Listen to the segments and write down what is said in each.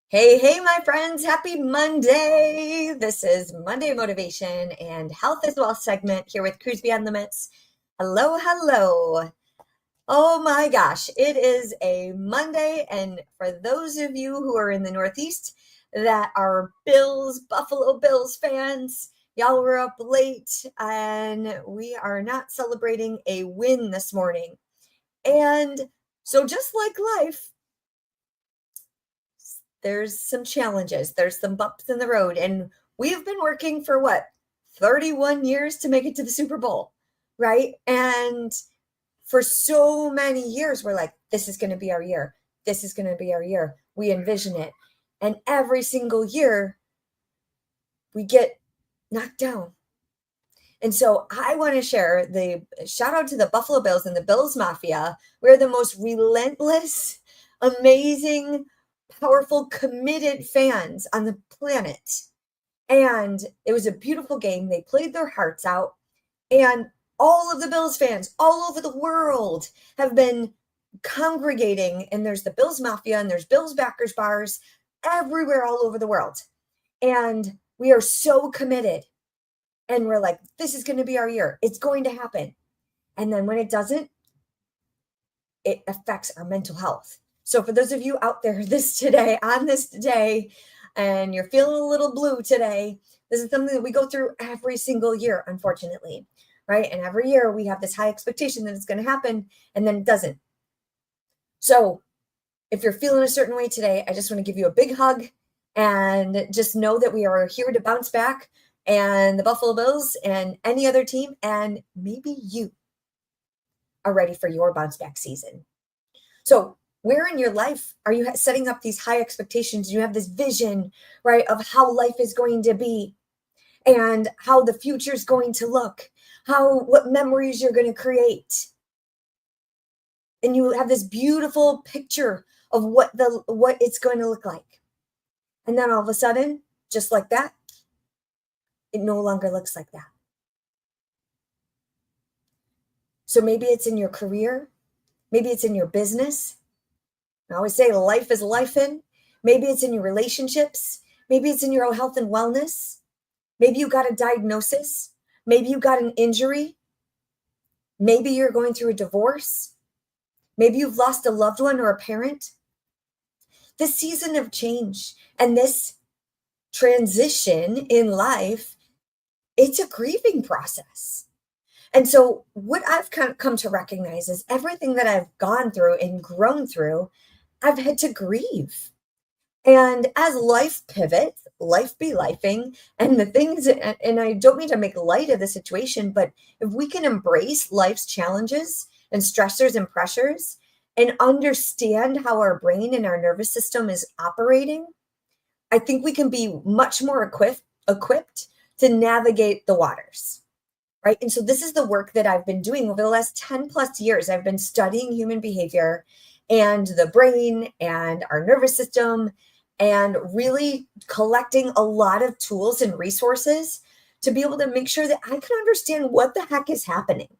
Hey, hey, my friends, happy Monday. This is Monday Motivation and Health is Wealth segment here with Cruise Beyond Limits. Hello, hello. Oh my gosh, it is a Monday. And for those of you who are in the Northeast that are Buffalo Bills fans, y'all were up late and we are not celebrating a win this morning. And so, just like life, there's some challenges, there's some bumps in the road, and we've been working for what, 31 years to make it to the Super Bowl, right? And for so many years, we're like, this is going to be our year. This is going to be our year. We envision it. And every single year, we get knocked down. And so I want to share the shout out to the Buffalo Bills and the Bills Mafia. We're the most relentless, amazing, powerful, committed fans on the planet. And it was a beautiful game. They played their hearts out. And all of the Bills fans all over the world have been congregating. And there's the Bills Mafia and there's Bills backers bars everywhere all over the world. And we are so committed. And we're like, this is going to be our year. It's going to happen. And then when it doesn't, it affects our mental health. So for those of you out there on this day, and you're feeling a little blue today, this is something that we go through every single year, unfortunately, right? And every year we have this high expectation that it's going to happen, and then it doesn't. So if you're feeling a certain way today, I just want to give you a big hug and just know that we are here to bounce back, and the Buffalo Bills and any other team, and maybe you are ready for your bounce back season. So where in your life are you setting up these high expectations? You have this vision, right, of how life is going to be and how the future is going to look, what memories you're going to create. And you have this beautiful picture of what it's going to look like. And then all of a sudden, just like that, it no longer looks like that. So maybe it's in your career, maybe it's in your business. I always say life is life-in. Maybe it's in your relationships. Maybe it's in your health and wellness. Maybe you got a diagnosis. Maybe you got an injury. Maybe you're going through a divorce. Maybe you've lost a loved one or a parent. This season of change and this transition in life, it's a grieving process. And so what I've come to recognize is everything that I've gone through and grown through, I've had to grieve. And as life pivots, life be lifing, and the things, and I don't mean to make light of the situation, but if we can embrace life's challenges and stressors and pressures and understand how our brain and our nervous system is operating, I think we can be much more equipped to navigate the waters. Right. And so this is the work that I've been doing over the last 10 plus years. I've been studying human behavior and the brain and our nervous system and really collecting a lot of tools and resources to be able to make sure that I can understand what the heck is happening.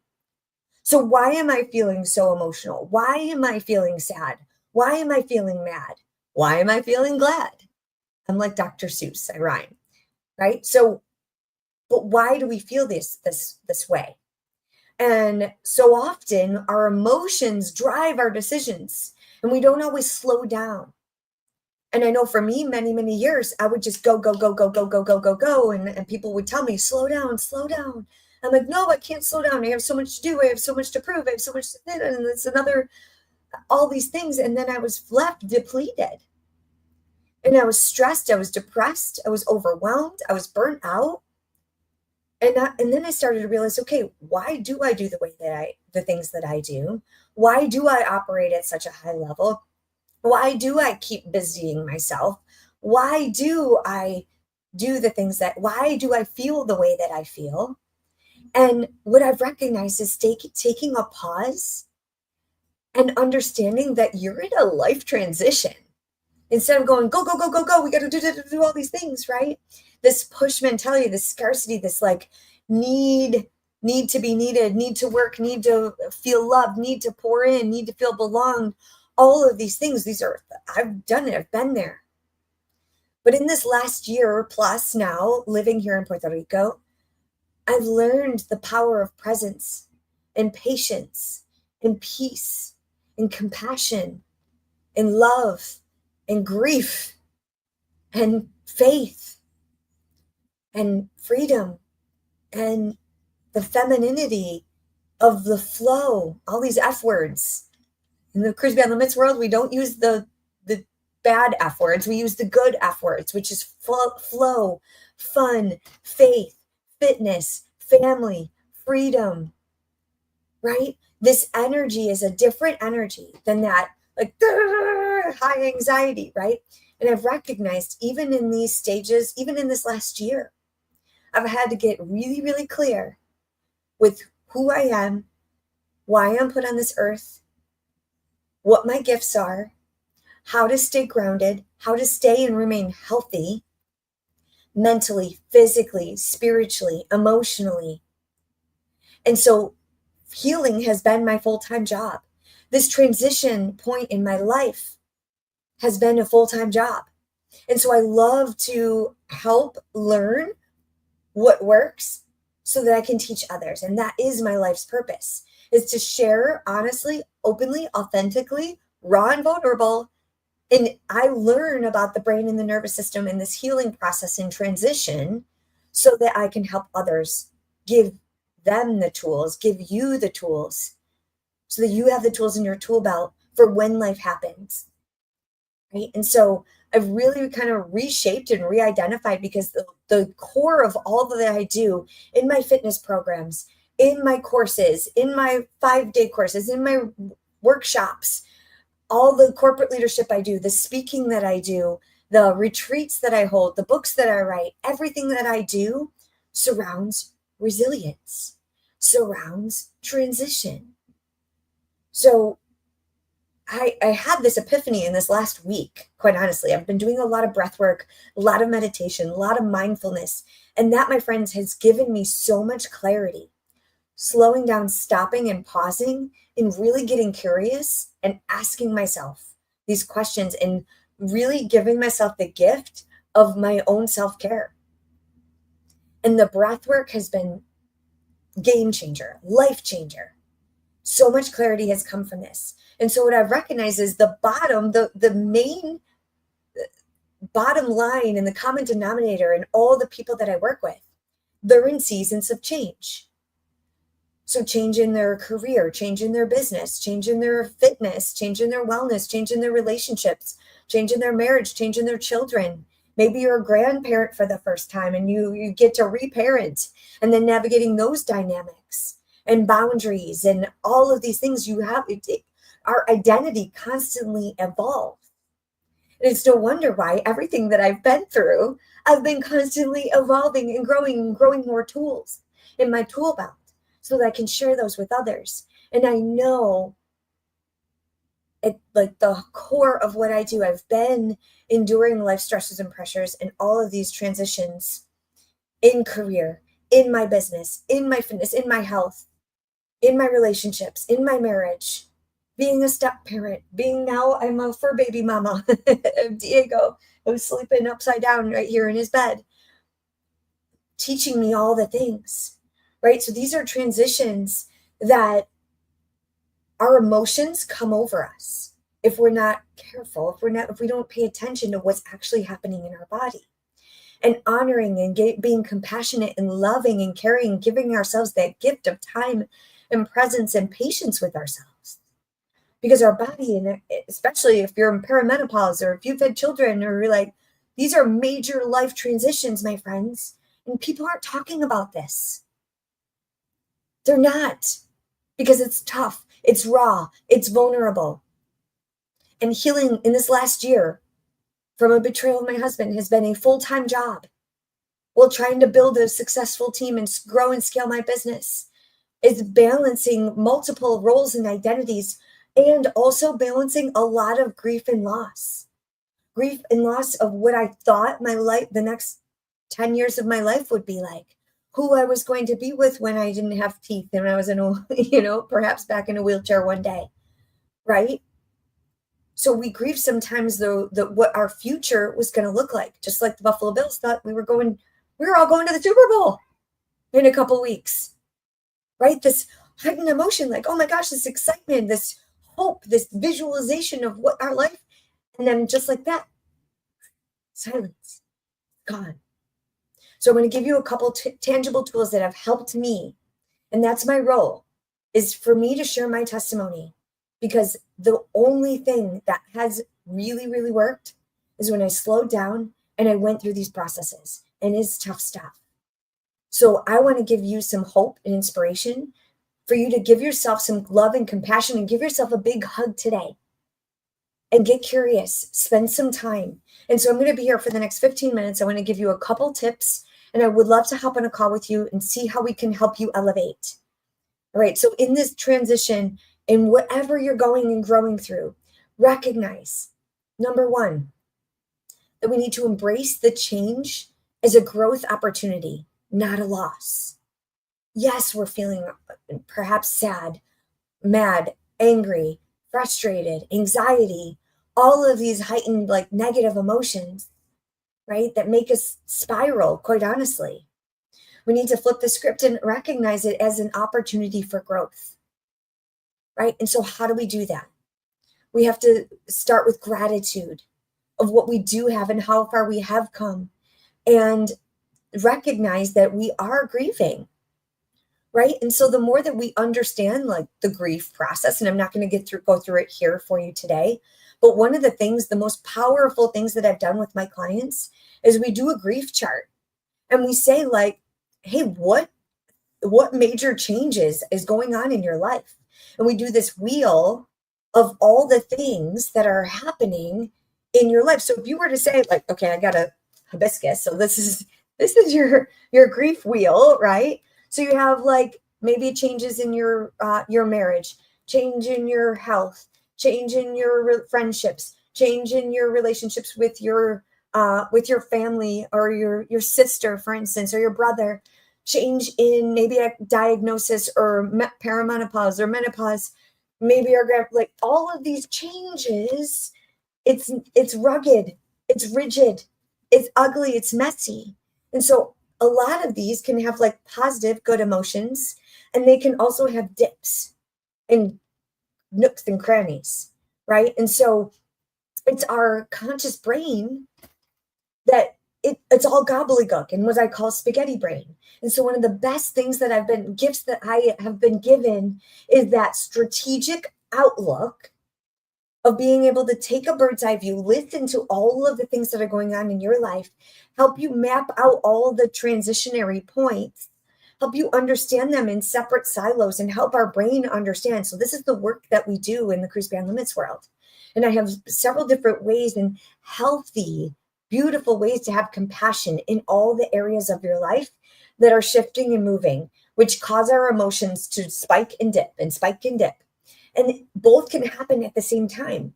So why am I feeling so emotional? Why am I feeling sad? Why am I feeling mad? Why am I feeling glad? I'm like Dr. Seuss, I rhyme, right? So but why do we feel this way? And so often our emotions drive our decisions and we don't always slow down. And I know for me, many, many years, I would just go, go, go, go, go, go, go, go, go. And people would tell me, slow down, slow down. I'm like, no, I can't slow down. I have so much to do. I have so much to prove. I have so much to do. And it's all these things. And then I was left depleted. And I was stressed. I was depressed. I was overwhelmed. I was burnt out. And then I started to realize, okay, why do I do the things that I do? Why do I operate at such a high level? Why do I keep busying myself? Why do I why do I feel the way that I feel? And what I've recognized is taking a pause and understanding that you're in a life transition. Instead of going, go, go, go, go, go, we got to do all these things, right? This push mentality, this scarcity, this like need to be needed, need to work, need to feel loved, need to pour in, need to feel belonged. All of these things, I've done it, I've been there. But in this last year plus now, living here in Puerto Rico, I've learned the power of presence and patience and peace and compassion and love and grief and faith and freedom and the femininity of the flow, all these F words. In the Cruise Beyond Limits world, we don't use the bad F words. We use the good F words, which is flow, fun, faith, fitness, family, freedom, right? This energy is a different energy than that, like high anxiety, right? And I've recognized even in these stages, even in this last year, I've had to get really, really clear with who I am, why I'm put on this earth, what my gifts are, how to stay grounded, how to stay and remain healthy mentally, physically, spiritually, emotionally. And so healing has been my full-time job. This transition point in my life has been a full-time job. And so I love to help learn what works so that I can teach others. And that is my life's purpose, is to share honestly, openly, authentically, raw and vulnerable. And I learn about the brain and the nervous system and this healing process in transition so that I can help others, give them the tools, give you the tools so that you have the tools in your tool belt for when life happens. Right. And so I've really kind of reshaped and re-identified, because the core of all that I do in my fitness programs, in my courses, in my 5-day courses, in my workshops, all the corporate leadership I do, the speaking that I do, the retreats that I hold, the books that I write, everything that I do surrounds resilience, surrounds transition. So I had this epiphany in this last week, quite honestly. I've been doing a lot of breath work, a lot of meditation, a lot of mindfulness. And that, my friends, has given me so much clarity. Slowing down, stopping and pausing, and really getting curious and asking myself these questions and really giving myself the gift of my own self-care. And the breath work has been game changer, life changer. So much clarity has come from this. And so what I've recognized is the main bottom line and the common denominator in all the people that I work with, they're in seasons of change. So change in their career, change in their business, change in their fitness, change in their wellness, change in their relationships, change in their marriage, change in their children. Maybe you're a grandparent for the first time and you get to reparent, and then navigating those dynamics and boundaries and all of these things. Our identity constantly evolves. And it's no wonder why everything that I've been through, I've been constantly evolving and growing more tools in my tool belt so that I can share those with others. And I know at like the core of what I do, I've been enduring life stresses and pressures and all of these transitions in career, in my business, in my fitness, in my health, in my relationships, in my marriage, being a step parent, I'm a fur baby mama of Diego, who's sleeping upside down right here in his bed, teaching me all the things, right? So these are transitions that our emotions come over us if we're not careful, if we don't pay attention to what's actually happening in our body. And honoring and being compassionate and loving and caring and giving ourselves that gift of time and presence and patience with ourselves. Because our body, and especially if you're in perimenopause or if you've had children, or you're like, these are major life transitions, my friends. And people aren't talking about this. They're not, because it's tough, it's raw, it's vulnerable. And healing in this last year from a betrayal of my husband has been a full-time job while trying to build a successful team and grow and scale my business. It's balancing multiple roles and identities, and also balancing a lot of grief and loss of what I thought my life, the next 10 years of my life would be like, who I was going to be with when I didn't have teeth and I was perhaps back in a wheelchair one day, right? So we grieve sometimes though what our future was going to look like, just like the Buffalo Bills thought we were all going to the Super Bowl in a couple weeks, right? This heightened emotion, like, oh my gosh, this excitement, this hope, this visualization of what our life, and then just like that, silence, gone. So I'm going to give you a couple tangible tools that have helped me, and that's my role, is for me to share my testimony, because the only thing that has really, really worked is when I slowed down and I went through these processes, and it's tough stuff. So I want to give you some hope and inspiration for you to give yourself some love and compassion and give yourself a big hug today and get curious, spend some time. And so I'm going to be here for the next 15 minutes. I want to give you a couple tips, and I would love to hop on a call with you and see how we can help you elevate. All right. So in this transition, in whatever you're going and growing through, recognize, number one, that we need to embrace the change as a growth opportunity, not a loss. Yes, we're feeling perhaps sad, mad, angry, frustrated, anxiety, all of these heightened like negative emotions, right? That make us spiral, quite honestly. We need to flip the script and recognize it as an opportunity for growth, right? And so how do we do that? We have to start with gratitude of what we do have and how far we have come, and recognize that we are grieving, right? And so the more that we understand like the grief process, and I'm not going to go through it here for you today, but one of the things, the most powerful things that I've done with my clients is we do a grief chart, and we say like, hey, what major changes is going on in your life? And we do this wheel of all the things that are happening in your life. So if you were to say like, okay, I got a hibiscus, so this is your grief wheel, right? So you have like maybe changes in your marriage, change in your health, change in your friendships, change in your relationships with your family or your sister, for instance, or your brother, change in maybe a diagnosis or perimenopause or menopause, maybe like all of these changes. It's rugged, it's rigid, it's ugly, it's messy. And so a lot of these can have like positive, good emotions, and they can also have dips and nooks and crannies, right? And so it's our conscious brain that it's all gobbledygook and what I call spaghetti brain. And so one of the best things gifts that I have been given is that strategic outlook of being able to take a bird's eye view, listen to all of the things that are going on in your life, help you map out all the transitionary points, help you understand them in separate silos, and help our brain understand. So this is the work that we do in the Cruise Beyond Limits world. And I have several different ways and healthy, beautiful ways to have compassion in all the areas of your life that are shifting and moving, which cause our emotions to spike and dip and spike and dip. And both can happen at the same time.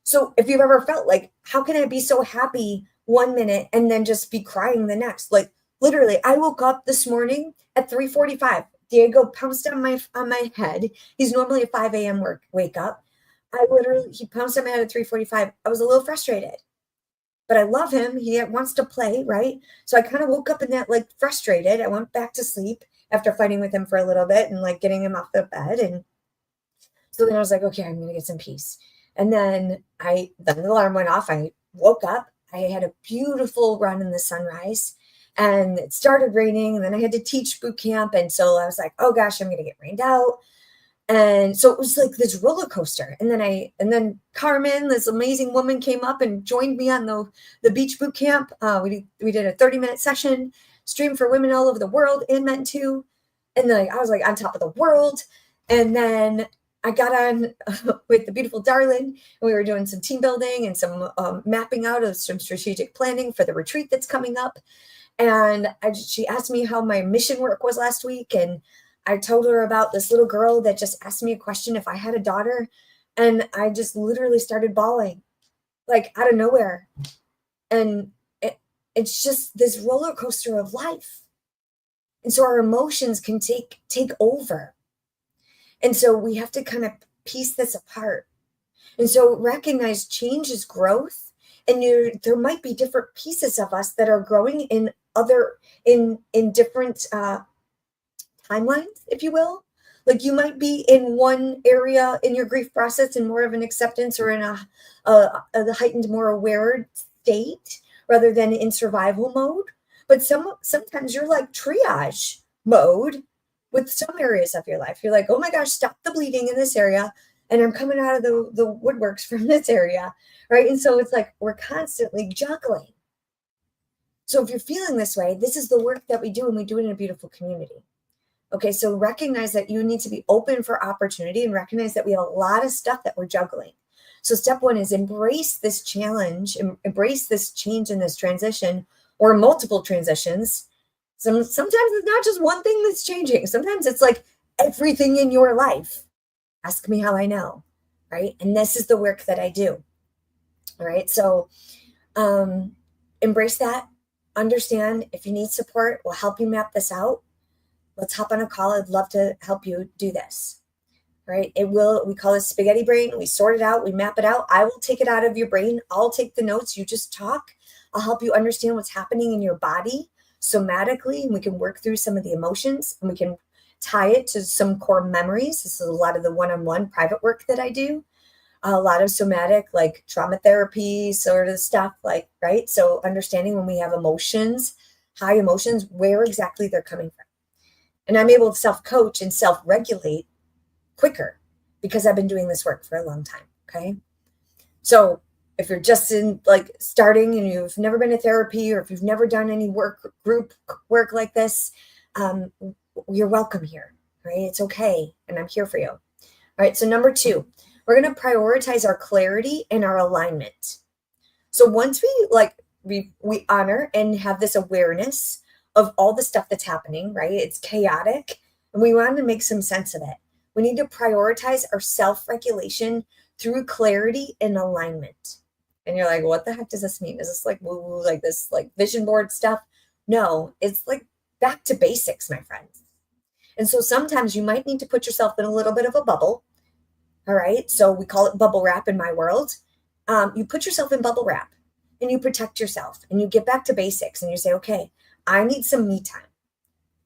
So if you've ever felt like, how can I be so happy one minute and then just be crying the next? Like literally, I woke up this morning at 3:45. Diego pounced on my head. He's normally a 5 a.m. wake up. He pounced on my head at 3:45. I was a little frustrated, but I love him. He wants to play, right? So I kind of woke up in that like frustrated. I went back to sleep after fighting with him for a little bit and like getting him off the bed. And so then I was like, okay, I'm going to get some peace. And then the alarm went off. I woke up. I had a beautiful run in the sunrise, and it started raining. And then I had to teach boot camp. And so I was like, oh gosh, I'm going to get rained out. And so it was like this roller coaster. And then Carmen, this amazing woman, came up and joined me on the beach boot camp. We did a 30-minute session, streamed for women all over the world and men too. And then I was like on top of the world. And then I got on with the beautiful Darlin, and we were doing some team building and some mapping out of some strategic planning for the retreat that's coming up. And she asked me how my mission work was last week. And I told her about this little girl that just asked me a question if I had a daughter. And I just literally started bawling, like out of nowhere. And it's just this roller coaster of life. And so our emotions can take over. And so we have to kind of piece this apart. And so recognize change is growth, and there might be different pieces of us that are growing in different timelines, if you will. Like you might be in one area in your grief process in more of an acceptance or in a heightened, more aware state rather than in survival mode. But sometimes you're like triage mode with some areas of your life. You're like, oh my gosh, stop the bleeding in this area. And I'm coming out of the woodworks from this area. Right. And so it's like we're constantly juggling. So if you're feeling this way, this is the work that we do, and we do it in a beautiful community. Okay, so recognize that you need to be open for opportunity and recognize that we have a lot of stuff that we're juggling. So step one is embrace this challenge, embrace this change in this transition or multiple transitions. Sometimes it's not just one thing that's changing. Sometimes it's like everything in your life. Ask me how I know, right? And this is the work that I do. All right, so embrace that. Understand if you need support, we'll help you map this out. Let's hop on a call. I'd love to help you do this. Right? We call it spaghetti brain. We sort it out. We map it out. I will take it out of your brain. I'll take the notes. You just talk. I'll help you understand what's happening in your body somatically. And we can work through some of the emotions, and we can tie it to some core memories. This is a lot of the one-on-one private work that I do. A lot of somatic, like trauma therapy sort of stuff, like, right? So understanding when we have emotions, high emotions, where exactly they're coming from. And I'm able to self-coach and self-regulate quicker because I've been doing this work for a long time. Okay. So if you're just in like starting and you've never been to therapy, or if you've never done any group work like this, you're welcome here. Right. It's okay. And I'm here for you. All right. So number 2, we're going to prioritize our clarity and our alignment. So once we honor and have this awareness of all the stuff that's happening, right? It's chaotic, and we want to make some sense of it. We need to prioritize our self-regulation through clarity and alignment. And you're like, what the heck does this mean? Is this like woo-woo, like this like vision board stuff? No, it's like back to basics, my friends. And so sometimes you might need to put yourself in a little bit of a bubble. All right. So we call it bubble wrap in my world. You put yourself in bubble wrap and you protect yourself and you get back to basics and you say, okay, I need some me time.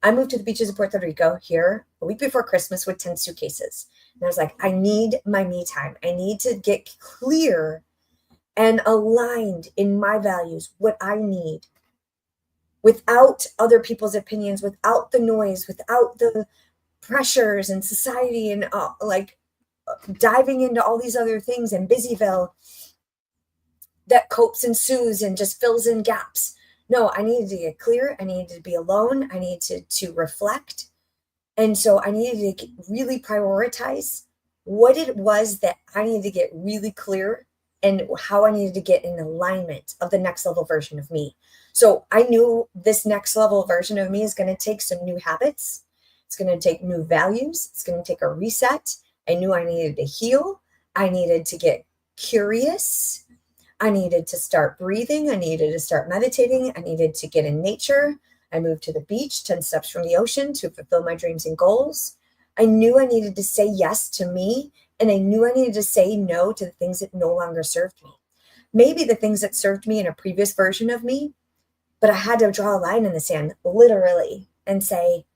I moved to the beaches of Puerto Rico here a week before Christmas with 10 suitcases. And I was like, I need my me time. I need to get clear and aligned in my values, what I need, without other people's opinions, without the noise, without the pressures and society and diving into all these other things in Busyville that copes and soothes and just fills in gaps. No, I needed to get clear. I needed to be alone. I needed to reflect. And so I needed to really prioritize what it was that I needed to get really clear and how I needed to get in alignment of the next level version of me. So I knew this next level version of me is going to take some new habits. It's going to take new values. It's going to take a reset. I knew I needed to heal. I needed to get curious. I needed to start breathing. I needed to start meditating. I needed to get in nature. I moved to the beach, 10 steps from the ocean, to fulfill my dreams and goals. I knew I needed to say yes to me, and I knew I needed to say no to the things that no longer served me. Maybe the things that served me in a previous version of me, but I had to draw a line in the sand, literally, and say,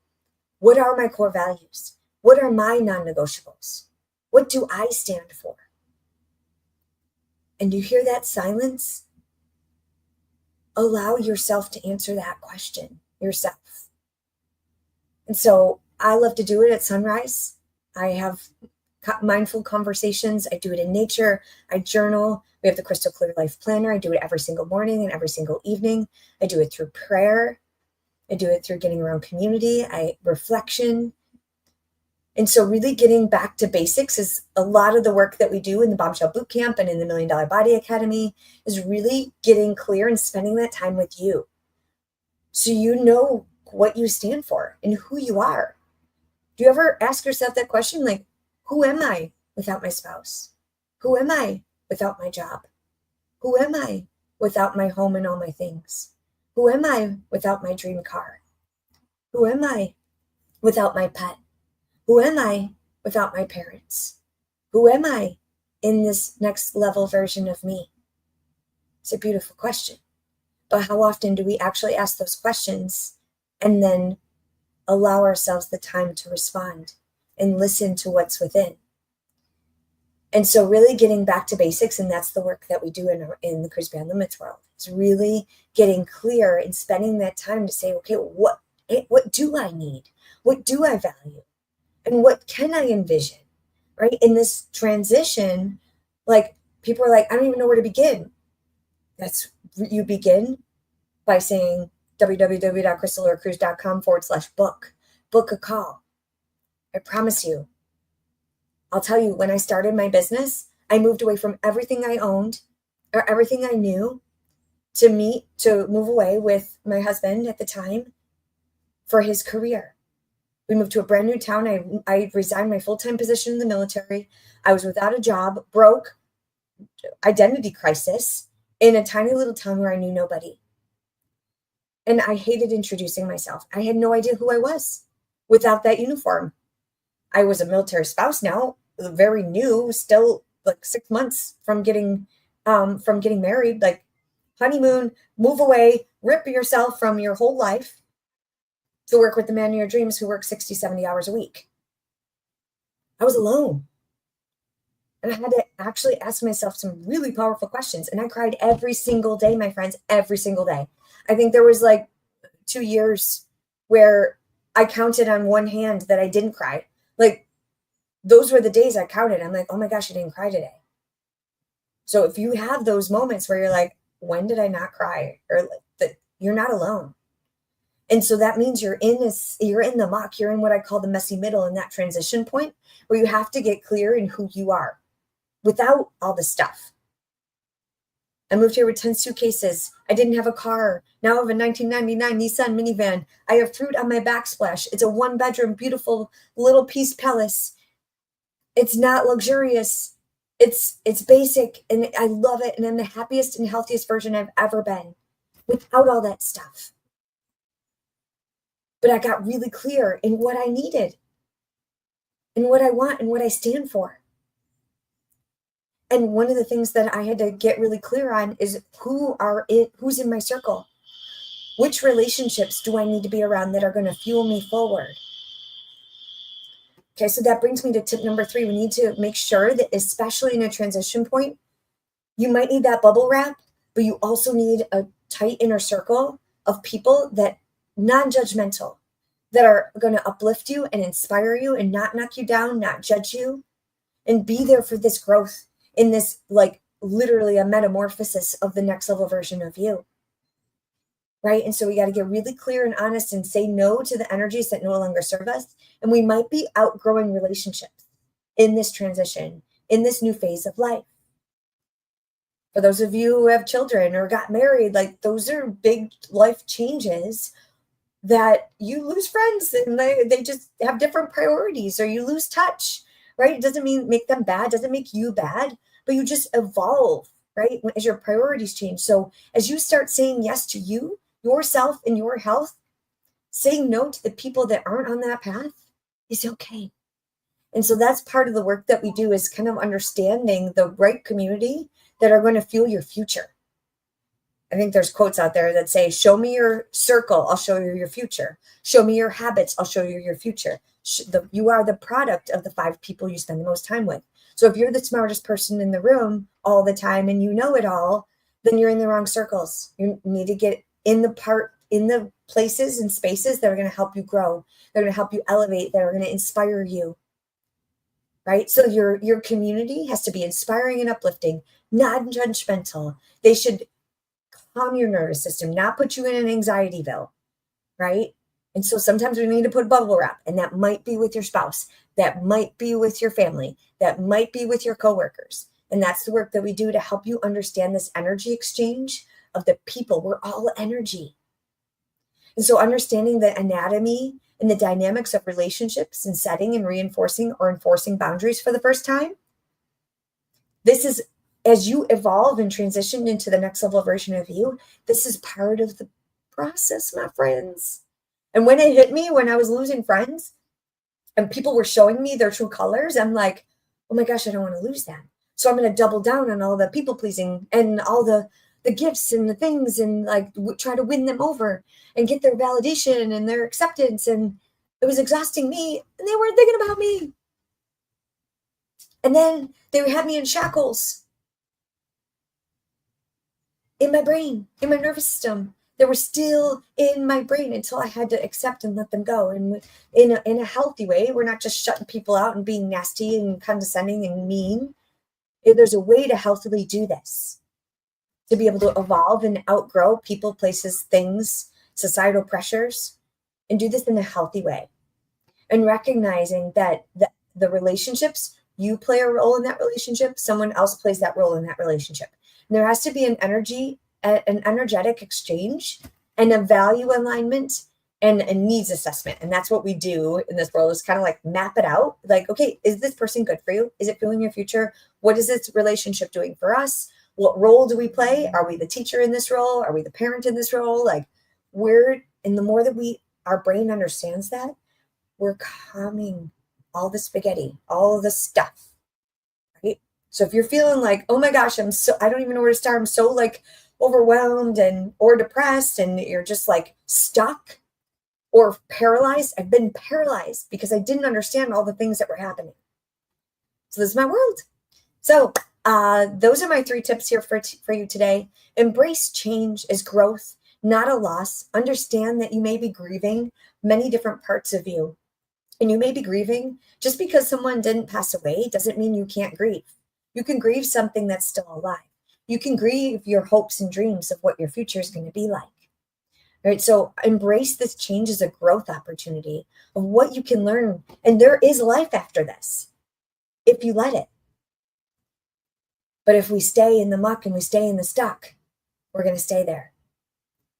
what are my core values? What are my non-negotiables? What do I stand for? And you hear that silence? Allow yourself to answer that question yourself. And so I love to do it at sunrise. I have mindful conversations. I do it in nature. I journal. We have the Crystal Clear Life Planner. I do it every single morning and every single evening. I do it through prayer. I do it through getting around community, reflection. And so really getting back to basics is a lot of the work that we do in the Bombshell Bootcamp and in the $1 Million Body Academy is really getting clear and spending that time with you. So you know what you stand for and who you are. Do you ever ask yourself that question? Like, who am I without my spouse? Who am I without my job? Who am I without my home and all my things? Who am I without my dream car? Who am I without my pet? Who am I without my parents? Who am I in this next level version of me? It's a beautiful question. But how often do we actually ask those questions and then allow ourselves the time to respond and listen to what's within? And so really getting back to basics, and that's the work that we do in the Cruise Beyond Limits world, is really getting clear and spending that time to say, okay, what do I need? What do I value? And what can I envision? Right? In this transition, like people are like, I don't even know where to begin. You begin by saying www.krystalorecrews.com/book. Book a call. I promise you. I'll tell you, when I started my business, I moved away from everything I owned or everything I knew to move away with my husband at the time for his career. We moved to a brand new town. I resigned my full-time position in the military. I was without a job, broke, identity crisis in a tiny little town where I knew nobody. And I hated introducing myself. I had no idea who I was without that uniform. I was a military spouse now, very new, still like 6 months from getting married, like honeymoon, move away, rip yourself from your whole life to work with the man of your dreams who works 60, 70 hours a week. I was alone. And I had to actually ask myself some really powerful questions. And I cried every single day, my friends, every single day. I think there was like 2 years where I counted on one hand that I didn't cry. Like, those were the days I counted. I'm like, oh my gosh, I didn't cry today. So if you have those moments where you're like, when did I not cry? Or that, you're not alone. And so that means you're in the muck, you're in what I call the messy middle, in that transition point where you have to get clear in who you are without all the stuff. I moved here with 10 suitcases. I didn't have a car. Now I have a 1999 Nissan minivan. I have fruit on my backsplash. It's a 1-bedroom, beautiful little piece palace. It's not luxurious. It's basic, and I love it. And I'm the happiest and healthiest version I've ever been without all that stuff. But I got really clear in what I needed and what I want and what I stand for. And one of the things that I had to get really clear on is who's in my circle. Which relationships do I need to be around that are going to fuel me forward? Okay, so that brings me to tip number 3. We need to make sure that, especially in a transition point, you might need that bubble wrap, but you also need a tight inner circle of people that non-judgmental, that are going to uplift you and inspire you and not knock you down, not judge you, and be there for this growth in this, like, literally a metamorphosis of the next level version of you. Right? And so we got to get really clear and honest and say no to the energies that no longer serve us. And we might be outgrowing relationships in this transition, in this new phase of life. For those of you who have children or got married, like, those are big life changes that you lose friends and they just have different priorities, or you lose touch, right? It doesn't make them bad, doesn't make you bad, but you just evolve, right? As your priorities change. So as you start saying yes to you, yourself, and your health, saying no to the people that aren't on that path is okay. And so that's part of the work that we do, is kind of understanding the right community that are going to fuel your future. I think there's quotes out there that say, show me your circle, I'll show you your future. Show me your habits, I'll show you your future. You are the product of the 5 people you spend the most time with. So if you're the smartest person in the room all the time and you know it all, then you're in the wrong circles. You need to get in the places and spaces that are going to help you grow. They're going to help you elevate. That are going to inspire you. Right? So your community has to be inspiring and uplifting, not judgmental. They should calm your nervous system, not put you in an anxietyville, right? And so sometimes we need to put bubble wrap, and that might be with your spouse, that might be with your family, that might be with your coworkers. And that's the work that we do to help you understand this energy exchange of the people. We're all energy. And so understanding the anatomy and the dynamics of relationships and setting and reinforcing or enforcing boundaries for the first time, this is, as you evolve and transition into the next level version of you, this is part of the process, my friends. And when it hit me, when I was losing friends and people were showing me their true colors, I'm like, oh my gosh, I don't want to lose them. So I'm going to double down on all the people pleasing and all the gifts and the things, and like try to win them over and get their validation and their acceptance. And it was exhausting me, and they weren't thinking about me. And then they had me in shackles in my brain, in my nervous system. They were still in my brain until I had to accept and let them go. And in a healthy way, we're not just shutting people out and being nasty and condescending and mean. There's a way to healthily do this, to be able to evolve and outgrow people, places, things, societal pressures, and do this in a healthy way. And recognizing that the relationships, you play a role in that relationship, someone else plays that role in that relationship. And there has to be an energetic exchange and a value alignment and a needs assessment. And that's what we do in this world, is kind of like map it out. Like, okay, is this person good for you? Is it fueling your future? What is this relationship doing for us? What role do we play? Are we the teacher in this role? Are we the parent in this role? Like, and the more that our brain understands that, we're calming all the spaghetti, all the stuff, right? So if you're feeling like, oh my gosh, I don't even know where to start. I'm so like overwhelmed or depressed, and you're just like stuck or paralyzed. I've been paralyzed because I didn't understand all the things that were happening. So this is my world. So those are my 3 tips here for you today. Embrace change as growth, not a loss. Understand that you may be grieving many different parts of you. And you may be grieving just because someone didn't pass away doesn't mean you can't grieve. You can grieve something that's still alive. You can grieve your hopes and dreams of what your future is going to be like. All right, so embrace this change as a growth opportunity of what you can learn. And there is life after this, if you let it. But if we stay in the muck and we stay in the stuck, we're going to stay there.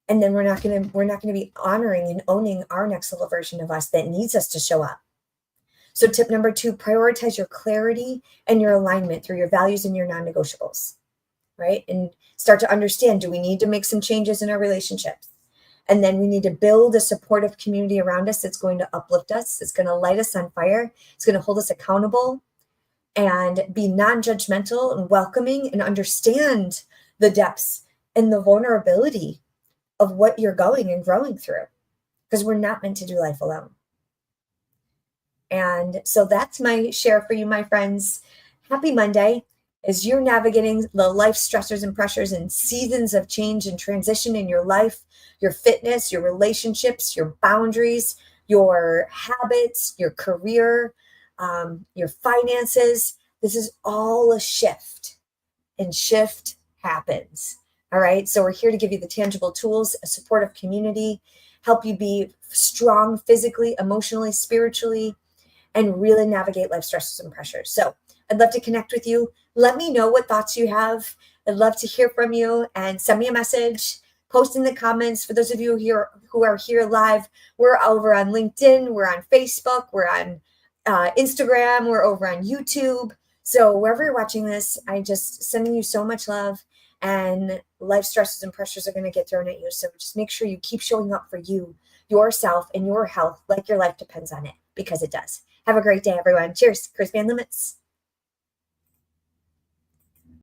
And then we're not going to be honoring and owning our next level version of us that needs us to show up. So tip number 2, prioritize your clarity and your alignment through your values and your non-negotiables, right? And start to understand, do we need to make some changes in our relationships? And then we need to build a supportive community around us that's going to uplift us. It's going to light us on fire. It's going to hold us accountable and be non-judgmental and welcoming and understand the depths and the vulnerability of what you're going and growing through, because we're not meant to do life alone. And so that's my share for you, my friends. Happy Monday. As you're navigating the life stressors and pressures and seasons of change and transition in your life, your fitness, your relationships, your boundaries, your habits, your career, your finances, this is all a shift, and shift happens. All right. So we're here to give you the tangible tools, a supportive community, help you be strong physically, emotionally, spiritually, and really navigate life stresses and pressures. So I'd love to connect with you. Let me know what thoughts you have. I'd love to hear from you, and send me a message, post in the comments. For those of you here who are here live, we're over on LinkedIn, we're on Facebook, we're on Instagram, we're over on YouTube. So wherever you're watching this, I just sending you so much love, and life stresses and pressures are going to get thrown at you. So just make sure you keep showing up for you, yourself, and your health like your life depends on it, because it does. Have a great day, everyone. Cheers. Crispy and Limits.